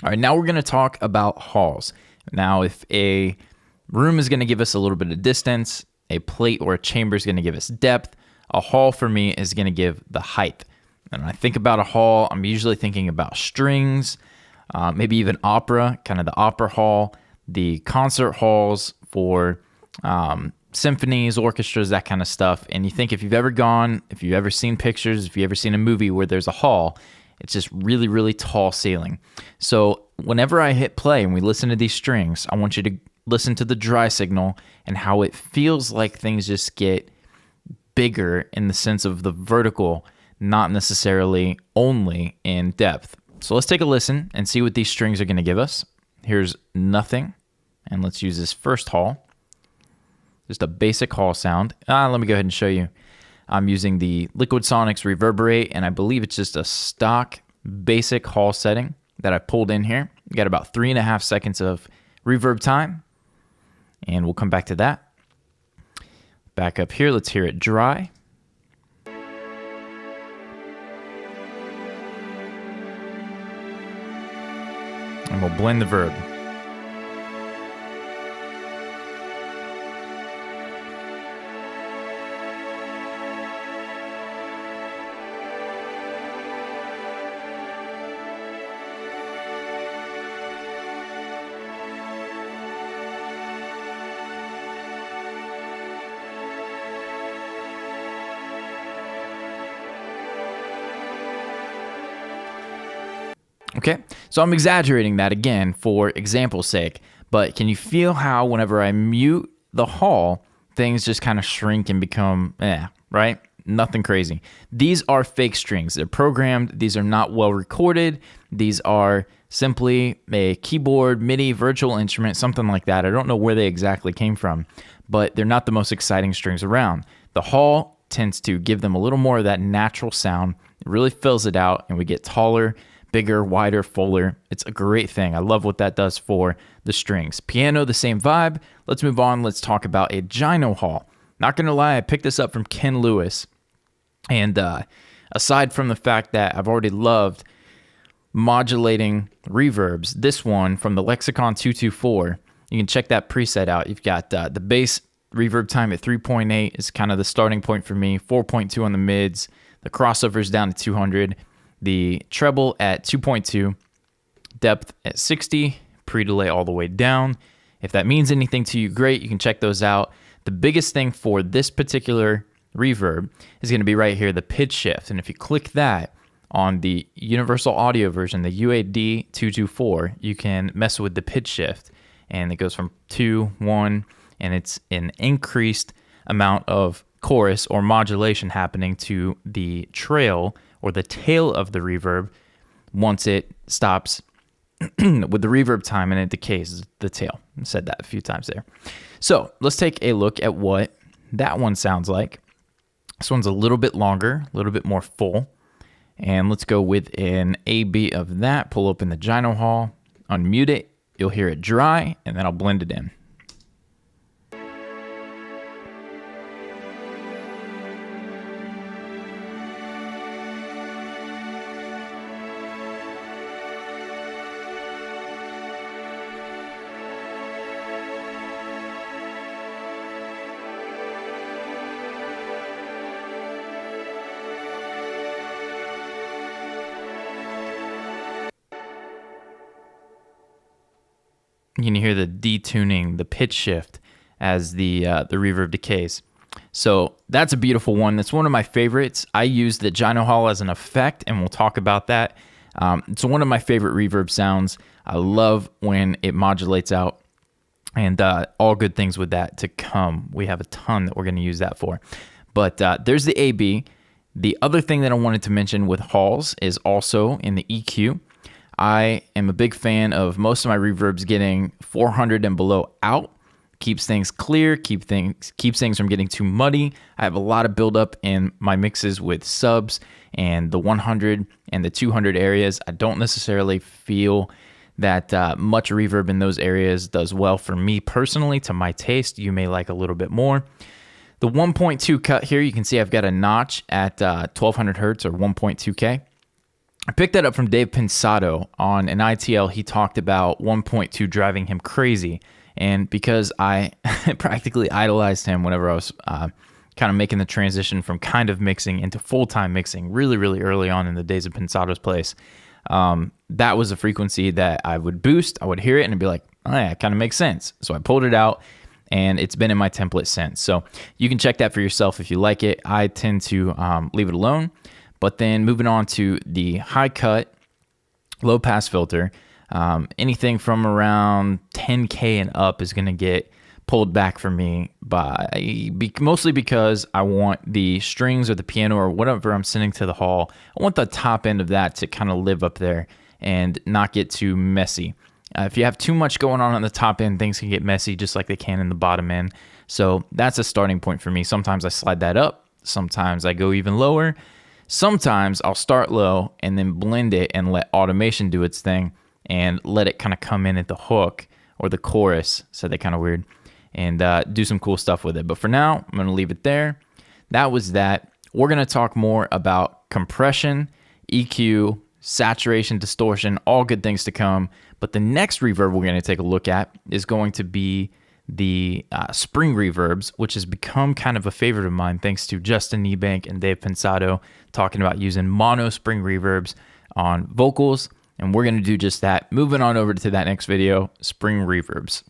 All right, now we're going to talk about halls. Now, if a room is going to give us a little bit of distance, a plate or a chamber is going to give us depth, a hall for me is going to give the height. And when I think about a hall, I'm usually thinking about strings, maybe even opera, kind of the opera hall, the concert halls for symphonies, orchestras, that kind of stuff. And you think if you've ever seen pictures, if you've ever seen a movie where there's a hall, it's just really, really tall ceiling. So whenever I hit play and we listen to these strings, I want you to listen to the dry signal and how it feels like things just get bigger in the sense of the vertical, not necessarily only in depth. So let's take a listen and see what these strings are going to give us. Here's nothing, and let's use this first hall. Just a basic hall sound. Let me go ahead and show you. I'm using the Liquid Sonics Reverberate, and I believe it's just a stock basic hall setting that I pulled in here. We got about 3.5 seconds of reverb time, and we'll come back to that. Back up here, let's hear it dry. And we'll blend the verb. Okay, so I'm exaggerating that again for example's sake, but can you feel how whenever I mute the hall, things just kind of shrink and become, right? Nothing crazy. These are fake strings. They're programmed. These are not well recorded. These are simply a keyboard, MIDI, virtual instrument, something like that. I don't know where they exactly came from, but they're not the most exciting strings around. The hall tends to give them a little more of that natural sound. It really fills it out, and we get taller, bigger, wider, fuller. It's a great thing. I love what that does for the strings. Piano, the same vibe. Let's move on. Let's talk about a gyno hall. Not gonna lie, I picked this up from Ken Lewis. And aside from the fact that I've already loved modulating reverbs, this one from the Lexicon 224, you can check that preset out. You've got the bass reverb time at 3.8 is kind of the starting point for me, 4.2 on the mids, the crossovers down to 200, the treble at 2.2, depth at 60, pre-delay all the way down. If that means anything to you, great, you can check those out. The biggest thing for this particular reverb is going to be right here, the pitch shift. And if you click that on the universal audio version, the UAD 224, you can mess with the pitch shift. And it goes from 2, 1, and it's an increased amount of chorus or modulation happening to the trail or the tail of the reverb once it stops with the reverb time and it decays the tail. I said that a few times there. So let's take a look at what that one sounds like. This one's a little bit longer, a little bit more full. And let's go with an A-B of that. Pull open the gyno hall, unmute it. You'll hear it dry, and then I'll blend it in. You can hear the detuning, the pitch shift as the reverb decays. So that's a beautiful one. That's one of my favorites. I use the gyno hall as an effect, and we'll talk about that. It's one of my favorite reverb sounds. I love when it modulates out, and all good things with that to come. We have a ton that we're going to use that for. But there's the AB. The other thing that I wanted to mention with halls is also in the EQ. I am a big fan of most of my reverbs getting 400 and below out. Keeps things clear, keeps things from getting too muddy. I have a lot of buildup in my mixes with subs and the 100 and the 200 areas. I don't necessarily feel that much reverb in those areas does well for me personally, to my taste. You may like a little bit more. The 1.2 cut here, you can see I've got a notch at 1200 hertz or 1.2K. I picked that up from Dave Pensado on an ITL. He talked about 1.2 driving him crazy. And because I practically idolized him whenever I was kind of making the transition from kind of mixing into full-time mixing really, really early on in the days of Pensado's place, that was a frequency that I would boost. I would hear it and be like, oh yeah, it kind of makes sense. So I pulled it out, and it's been in my template since. So you can check that for yourself if you like it. I tend to leave it alone. But then moving on to the high cut, low pass filter, anything from around 10K and up is going to get pulled back for me mostly because I want the strings or the piano or whatever I'm sending to the hall. I want the top end of that to kind of live up there and not get too messy. If you have too much going on the top end, things can get messy just like they can in the bottom end. So that's a starting point for me. Sometimes I slide that up. Sometimes I go even lower. Sometimes I'll start low and then blend it and let automation do its thing and let it kind of come in at the hook or the chorus. Said that kind of weird. And do some cool stuff with it. But for now, I'm going to leave it there. That was that. We're going to talk more about compression, EQ, saturation, distortion, all good things to come. But the next reverb we're going to take a look at is going to be the spring reverbs, which has become kind of a favorite of mine thanks to Justin Niebank and Dave Pensado talking about using mono spring reverbs on vocals. And we're going to do just that. Moving on over to that next video, spring reverbs.